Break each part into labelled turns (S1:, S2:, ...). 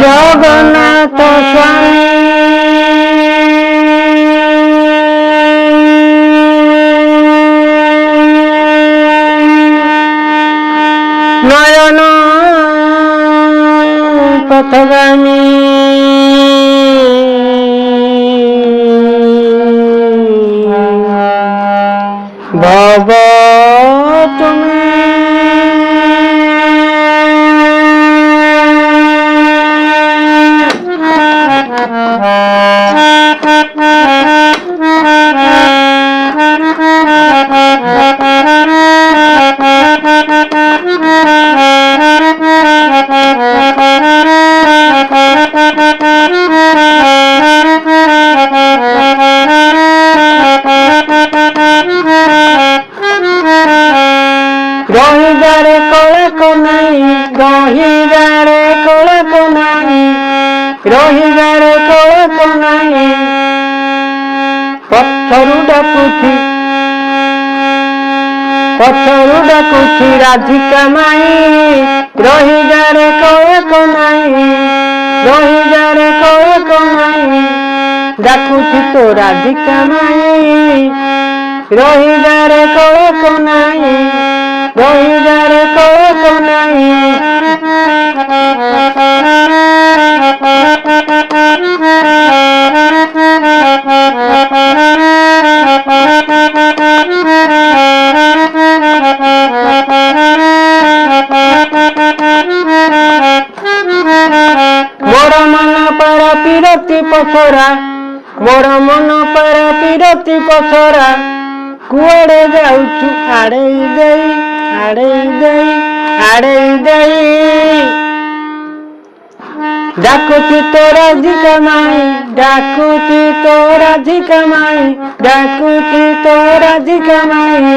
S1: জগন্নাথ স্বামী নয়ন পথগামী ভব তুমি রহিদারে কলক নাই রহিদারে কলক নাই রহিদারে কলক নাই পথরু ডাকুছি রাধিকা মাই রহিদারে কলক নাই রহিদারে কলক নাই ডাকুছি তো রাধিকা মাই রহিদারে কলক নাই রহিদারে কলক নাই মোর মন পর পিরতি পছরা মোর মন পর পিরতি পছরা কুଆଡେ ଯାଉଛୁ ଆଡେଇ ଦେଇ ଆଡେଇ ଦେଇ ଆଡେଇ ଦେଇ ଡାକୁଛି ତୋ ରାଧିକା ମାଇ ଡାକୁଛି ତୋ ରାଧିକା ମାଇ ଡାକୁଛି ତୋ ରାଧିକା ମାଇ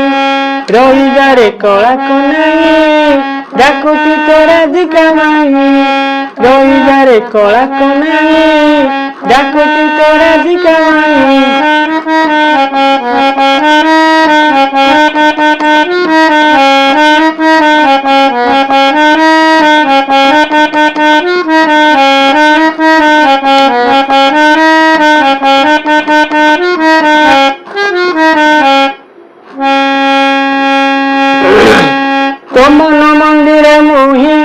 S1: ରହିବାରେ କଳାକ ନାହିଁ ଡାକୁଛି ତୋ ରାଧିକା ମାଇ ରହିବାରେ କଳାକ ନାହିଁ ଡାକୁଛି ତୋ ରାଧିକା ମାଇ ତମନ ମନ୍ଦିରେ ମୁହିଁ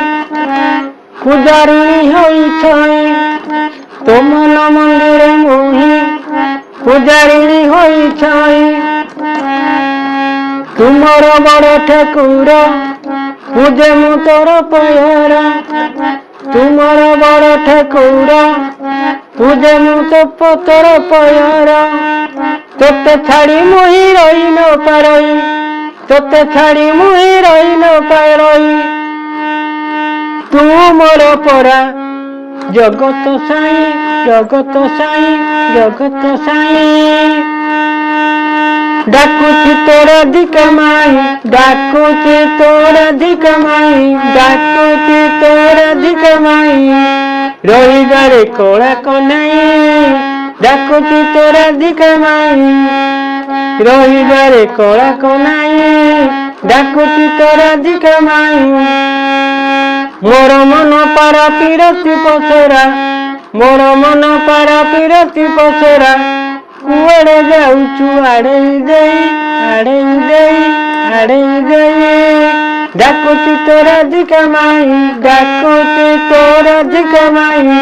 S1: ପୂଜାରିଣୀ ହୋଇଛଇ ତମନ ମନ୍ଦିରେ ମୁହିଁ ପୂଜାରିଣୀ ହୋଇଛଇ ତୁମର ବଡ଼ ଠାକୁର ପୂଜେ ମୁଁ ତୋର ପୟର ତୁମର ବଡ଼ ଠାକୁର ପୂଜେ ମୁଁ ତୋର ପୟର ତୋତେ ଛାଡ଼ି ମୁହିଁ ରହି ନ ପାରଇ ତୋତେ ଛାଡ଼ି ମୁହିଁ ରହି ନ ପାରଇ ତୁ ମୋର ପରା ଜଗତ ସାଇ ଜଗତ ସାଇ ଜଗତ ସାଇ ଡାକୁଛି ତୋ ରାଧିକା ମାଇ ଡାକୁଛି ତୋ ରାଧିକା ମାଇ ଡାକୁଛି ତୋ ରାଧିକା ମାଇ ରହିବାରେ କଳାକ ନାହିଁ ଡାକୁଛି ତୋ ରାଧିକା ମାଇ ରହିବାରେ କଳାକ ନାହିଁ ଡାକୁଛି ତୋ ରାଧିକା ମାଇ ମୋର ମନ ପାରା ପିରତି ପସରା ମୋର ମନ ପାରା ପିରତି ପସରା କୁଆଡେ ଯାଉଛୁ ଆଡେଇ ଦେଇ ଆଡେଇ ଦେଇ ଆଡେଇ ଦେଇ ଡାକୁଛି ତୋ ରାଧିକା ମାଇ ଡାକୁଛି ତୋ ରାଧିକା ମାଇ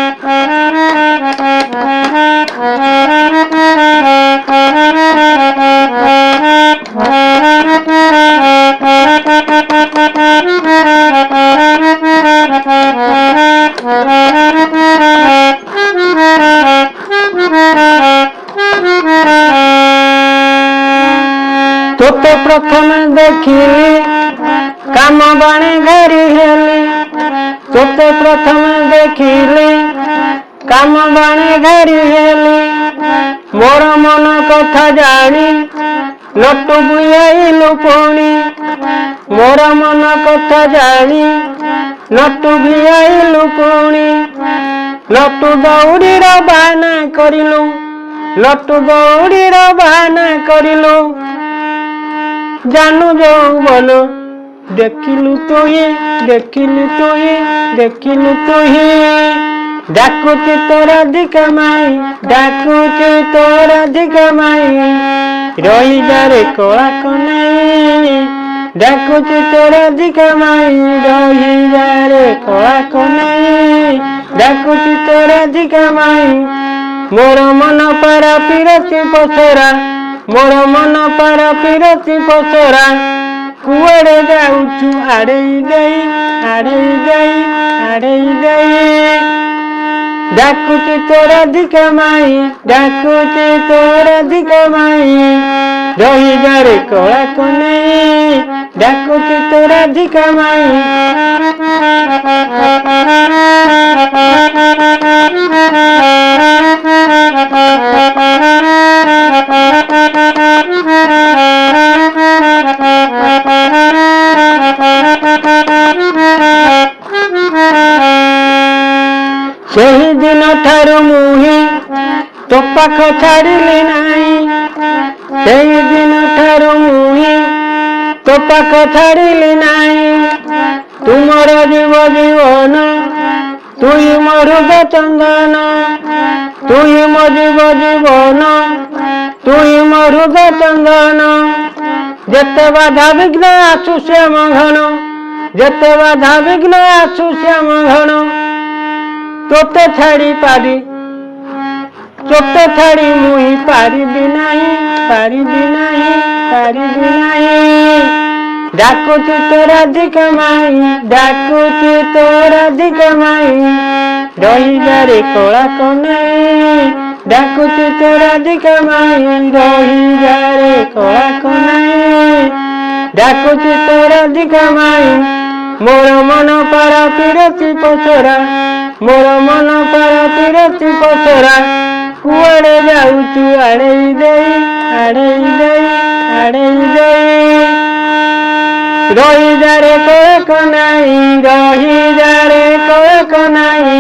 S1: তোতে প্রথমে দেখিলি কাম বাণী ঘেরি হেলি তোতে প্রথমে দেখিলি কাম বাণী ঘেরি হেলি মোর মন কথা জানি লটু বুঝাইলু পুଣି মোর মন কথা জানি লটু বুঝাইলু পুଣି লটু দৌড়ির বাহানা করিলু লটু দৌড়ির বাহানা করিলু জানু যৌবন ଦେଖିଲୁ ତୁହି ଦେଖିଲୁ ତୁହି ଡାକୁଛି ତୋର ଅଧିକ ମାଇ ଡାକୁଛି ତୋର ଅଧିକ ମାଇ ରହିଯାରେ କଳା କନାଇ ଡାକୁଛି ତୋର ଅଧିକ ମାଇ ରହିଯାରେ କଳା କନାଇ ଡାକୁଛି ତୋର ଅଧିକ ମାଇ ମୋର ମନ ପାରା ପିରତି ପସରା ମୋର ମନ ପାରା ପିରତି ପସରା କୁଆଡ଼େ ଯାଉଛୁ ଆଡ଼େଇ ଦେଇ ଡାକୁଛି ତୋର ଅଧିକ ମାଇ ଡାକୁଛି ତୋର ଅଧିକ ମାଇ ରହିଯାରେ କଳା କନେଇ ଡାକୁଛି ତୋର ଅଧିକ ମାଇ ସେହି ଦିନ ଠାରୁ ମୁହିଁ ତୋ ପାଖ ଛାଡ଼ିଲି ନାହିଁ ସେହି ଦିନ ଠାରୁ ମୁହିଁ ତୋ ପାଖ ଛାଡ଼ିଲି ନାହିଁ ତୁମର ଜୀବ ଜୀବନ ତୁଇ ମୋ ହୃଦ ଚନ୍ଦନ ତୁଇ ମୋ ଜୀବ ଜୀବନ ତୁଇ ମୋ ହୃଦ ଚନ୍ଦନ ଯେତେ ବାଧା ବିଘ୍ନ ଆସୁ ଶ୍ୟାମ ଘନ ଯେତେ ବାଧା ବିଘ୍ନ ଆସୁ ଶ୍ୟାମ ଘନ ତୋତେ ଛାଡ଼ି ମୁହିଁ ପାରିବି ନାହିଁ ଡାକୁଛି ତୋର ଅଧିକ ମାଇ ଡାକୁଛି ତୋର ଅଧିକ ମାଇ ରହିଯାରେ କଳା କନାଇ ଡାକୁଛି ତୋର ଅଧିକ ମାଇ ରହିଯାରେ କଳା କନାଇ ଡାକୁଛି ତୋର ଅଧିକ ମାଇ ମୋର ମନ ପାରା ପିରତି ପସରା ମୋର ମନ ପାରା ପିରତି ପସରା କୁଆଡ଼େ ଯାଉଛୁ ଆଡ଼େଇ ଦେଇ ରହିଯାରେ କଳା କନାଇ ରହିଯାରେ କଳା କନାଇ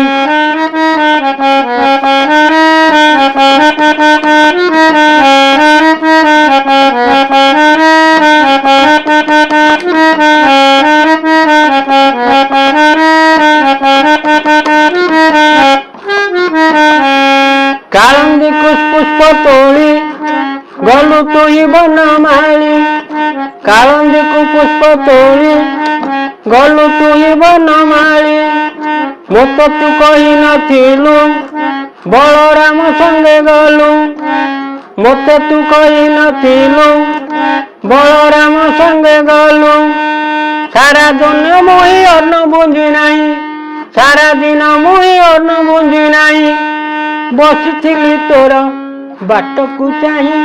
S1: କାଳନ୍ଦୀ ପୁଷ୍ପ ତୋଳି ଗଲୁ ତୁହି ବନମାଳି କାଳନ୍ଦୀକୁ ପୁଷ୍ପ ତୋଳି ଗଲୁ ତୁହି ବନମାଳି ମୋତେ ତୁ କହିନଥିଲୁ ବଳରାମ ସଙ୍ଗେ ଗଲୁ ମୋତେ ତୁ କହିନଥିଲୁ ବଳରାମ ସଙ୍ଗେ ଗଲୁ ସାରା ଦିନ ମୁହିଁ ଅନ୍ନ ବୁଝି ନାହିଁ ସାରା ଦିନ ମୁହିଁ ଅନ୍ନ ବୁଝି ନାହିଁ ବସିଥିଲି ତୋର ବାଟକୁ ଚାହିଁ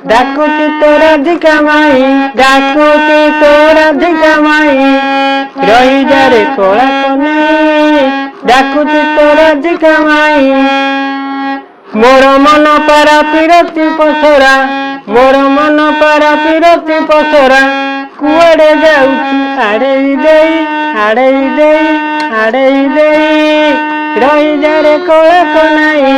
S1: ଡାକୁଛି ତୋର ଅଧିକ ମାଇ ଡାକୁଛି ତୋର ଅଧିକ ମାଇ ରହିଯାରେ କଳା କନାଇ ଡାକୁଛି ତୋର ଅଧିକ ମାଇ ମୋର ମନ ପାରା ପିରତି ପସରା ମୋର ମନ ପାରା ପିରତି ପସରା କୁଆଡ଼େ ଯାଉଛୁ ଆଡ଼େଇ ଦେଇ ରହିଯାରେ କଳା କନାଇ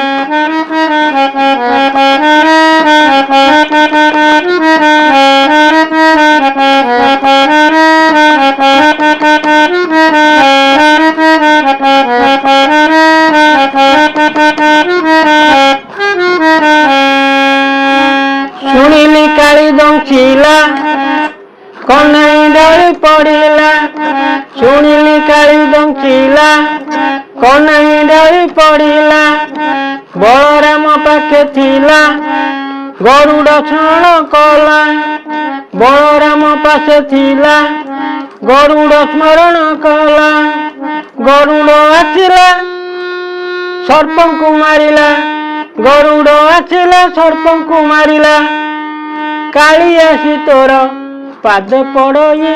S1: ଶୁଣିଲି କାଳି ଦଙ୍କିଲା କହ୍ନେଇ ଡରି ପଡ଼ିଲା ଶୁଣିଲି କାଳି ଦଙ୍କିଲା କହ୍ନେଇ ଡରି ପଡ଼ିଲା ବଳରାମ ପାଖେ ଥିଲା ଗରୁଡ଼ ସ୍ମରଣ କଲା ବଳରାମ ପାଖେ ଥିଲା ଗରୁଡ଼ ସ୍ମରଣ କଲା ଗରୁଡ଼ ଆସିଲା ସର୍ପଙ୍କୁ ମାରିଲା ଗରୁଡ଼ ଆସିଲା ସର୍ପଙ୍କୁ ମାରିଲା କାଳି ଆସି ତୋର ପାଦେ ପଡ଼ଇ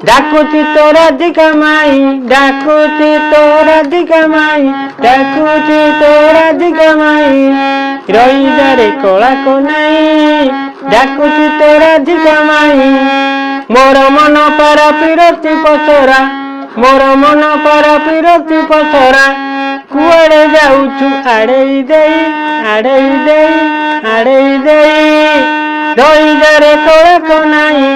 S1: ଡାକୁଛି ତୋର ଅଧିକ ମାଇ ଡାକୁଛି ତୋର ଅଧିକ ମାଇ ରହିଯାରେ କଳା କନାଇ ଡାକୁଛି ତୋର ଅଧିକ ମାଇ ମୋର ମନ ପାରା ପିରତି ପସରା ମୋର ମନ ପାରା ପିରତି ପସରା କୁଆଡ଼େ ଯାଉଛୁ ଆଡ଼େଇ ଦେଇ ଆଡ଼େଇ ଦେଇ ଆଡ଼େଇ ଦେଇ ରହିଯାରେ କଳକ ନାହିଁ।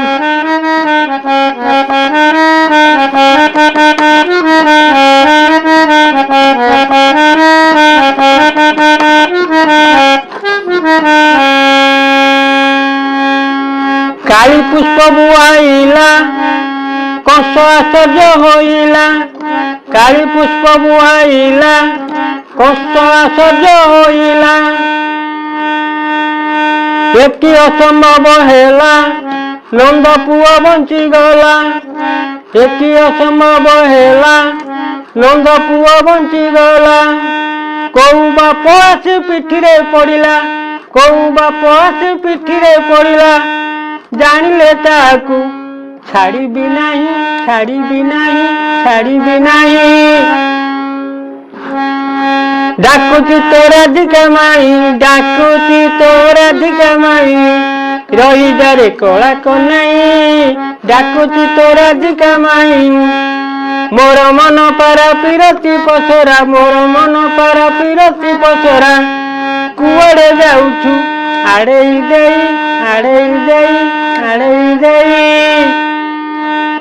S1: କାଳି ପୁଷ୍ପ ବୁହାଇଲା କଂସ ଆଶ୍ଚର୍ଯ୍ୟ ହୋଇଲା। କାଳି ପୁଷ୍ପ ବୁହାଇଲା କଂସ ଆଶ୍ଚର୍ଯ୍ୟ ହୋଇଲା। ଏକି ଅସମ୍ଭବ ହେଲା ନନ୍ଦ ପୁଅ ବଞ୍ଚିଗଲା। ଏକି ଅସମ୍ଭବ ହେଲା ନନ୍ଦ ପୁଅ ବଞ୍ଚିଗଲା। କୋଉ ବାପ ଆସି ପିଠିରେ ପଡ଼ିଲା କୋଉ ବାପ ଆସି ପିଠିରେ ପଡ଼ିଲା। ଜାଣିଲେ ତାକୁ ଛାଡ଼ିବି ନାହିଁ ଛାଡ଼ିବି ନାହିଁ ଛାଡ଼ିବି ନାହିଁ। ଡାକୁଛି ତୋ ରାଧିକା ମାଇ ଡାକୁଛି ତୋ ରାଧିକା ମାଇ ରହିଯାରେ କଳା କନାଇ। ଡାକୁଛି ତୋ ରାଧିକା ମାଇ ମୋର ମନ ପାରା ପିରତି ପସରା ମୋର ମନ ପାରା ପିରତି ପସରା। କୁଆଡ଼େ ଯାଉଛୁ ଆଡ଼େଇ ଦେଇ ଆଡ଼େଇ ଦେଇ ଆଡ଼େଇ ଦେଇ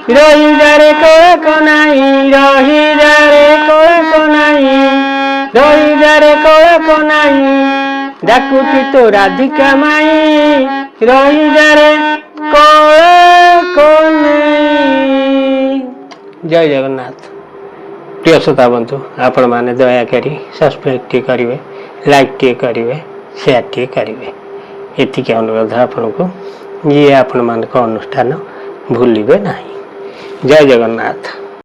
S1: ରହିଯାରେ କଳକ ନାହିଁ ରହିଯାରେ କଳକ ନାହିଁ ରହିଯାରେ କଳକ ନାହିଁ। ଡାକୁଛି ତୋ ରାଧିକା ମାଇ ରହିଯାରେ କଳକ ନାହିଁ। ଜୟ ଜଗନ୍ନାଥ। ପ୍ରିୟ ଶ୍ରୋତା ବନ୍ଧୁ, ଆପଣମାନେ ଦୟାକରି ସବସ୍କ୍ରାଇବ୍ ଟିକେ କରିବେ, ଲାଇକ୍ ଟିକେ କରିବେ, ସେୟାର ଟିକେ କରିବେ। ଏତିକି ଅନୁରୋଧ ଆପଣଙ୍କୁ। ଇଏ ଆପଣମାନଙ୍କ ଅନୁଷ୍ଠାନ ଭୁଲିବେ ନାହିଁ। ଜୟ ଜଗନ୍ନାଥ।